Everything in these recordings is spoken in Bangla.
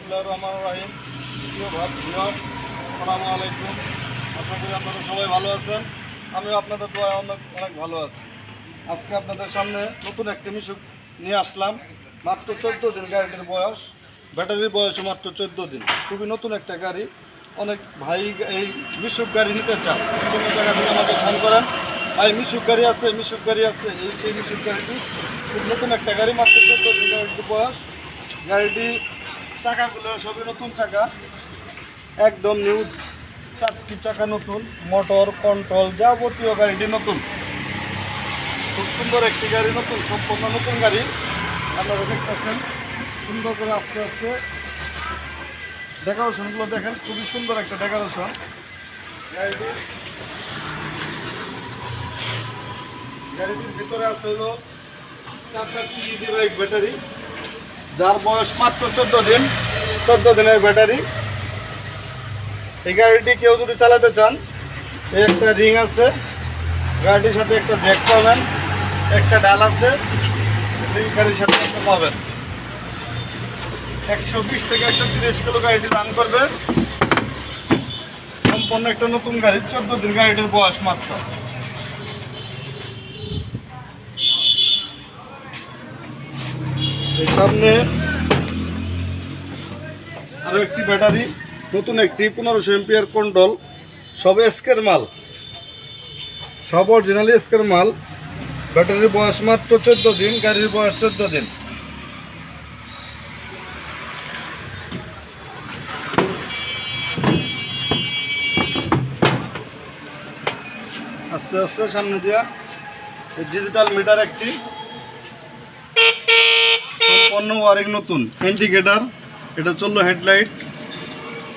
বিসমিল্লাহির রহমানির রহিম। প্রিয় ভিউয়ার্স, আসসালামু আলাইকুম। আশা করি আপনারা সবাই ভালো আছেন। আমিও আপনাদের দোয়ায় অনেক ভালো আছি। আজকে আপনাদের সামনে নতুন একটি মিশুক নিয়ে আসলাম। মাত্র 14 দিন গাড়িটির বয়স, ব্যাটারির বয়সও মাত্র 14 দিন। খুবই নতুন একটা গাড়ি। অনেক ভাই এই মিশুক গাড়ি নিতে চান, বিভিন্ন জায়গা থেকে আমাকে ফোন করেন, ভাই মিশুক গাড়ি আছে, মিশুক গাড়ি আছে। সেই মিশুক গাড়িটি খুব নতুন একটা গাড়ি, মাত্র 14 দিন গাড়িটির বয়স। গাড়িটি চাকাগুলো সবই নতুন চাকা, একদম নিউ। 4টি চাকা নতুন, মোটর কন্ট্রোল যাবতীয় গাড়িটি নতুন। খুব সুন্দর একটি গাড়ি, নতুন, সম্পূর্ণ নতুন গাড়ি। আপনারা দেখতেছেন সুন্দর করে আস্তে আস্তে ডেকোরেশনগুলো দেখেন, খুবই সুন্দর একটা ডেকোরেশন। গাড়িটির ভিতরে আছে হলো 4টি ইজি বাইক ব্যাটারি, যার বয়স মাত্র 14 দিন। 14 দিনের ব্যাটারি। এই গাড়িটি কেউ যদি চালাতে চান, এই একটা রিং আছে গাড়িটির সাথে, একটা জ্যাক পাবেন, একটা ডাল আছে গাড়ির সাথে একটা পাবেন। 120 থেকে 130 কিলো গাড়িটি রান করবে। সম্পূর্ণ একটা নতুন গাড়ি, 14 দিন গাড়িটির বয়স মাত্র। এই সামনে আরো একটি ব্যাটারি, নতুন একটি 1500 এম্পিয়ার কন্ট্রোল, সব এসকের মাল, সব অরিজিনালি এসকের মাল। ব্যাটারির বয়স মাত্র 14 দিন, গাড়ির বয়স 14 দিন। আস্তে আস্তে সামনে দিয়া ডিজিটাল মিটার একটি, সম্পূর্ণ ওয়ারিং নতুন। ইন্ডিকেটার, এটা চললো হেডলাইট,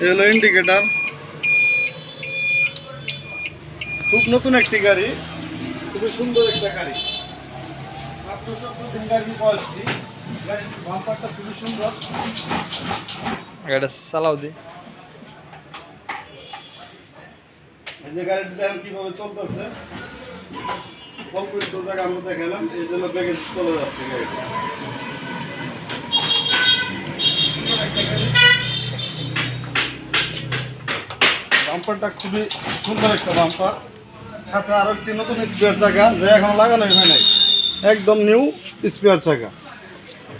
এ হলো ইন্ডিকেটার। খুব নতুন একটি গাড়ি, খুবই সুন্দর একটা গাড়ি, মাত্র 14 দিন গাড়ি বয়স। গাড়ির বাম্পারটা খুবই সুন্দর। গাড়িটা চালাও দি। এই যে গাড়িটা দেখেন কিভাবে চলতেছে, অল্প একটু জায়গা আমরা দেখালাম, এই জন্য ব্যাগেজ চলে যাচ্ছে গাড়িটা। বাম্পারটা খুবই সুন্দর একটা বাম্পার, সাথে আরো একটি নতুন স্পেয়ার চাকা, যা এখন লাগানোই হয় নাই, একদম নিউ স্পেয়ার চাকা।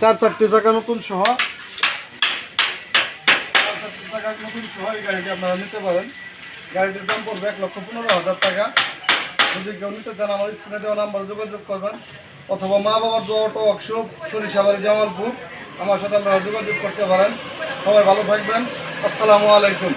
4টি চাকা নতুন সহ, 4টি চাকা নতুন সহ এই গাড়িটি আপনারা নিতে পারেন। গাড়িটির দাম পড়বে 1,15,000 টাকা। যদি কেউ নিতে চান, আমার স্ক্রিনে দেওয়া নাম্বারে যোগাযোগ করবেন, অথবা মা বাবার দোয়া অটো ওয়ার্কশপ, সরিষাবাড়ি, জামালপুর, আমার সাথে আপনারা যোগাযোগ করতে পারেন। সবাই ভালো থাকবেন। আসসালামু আলাইকুম।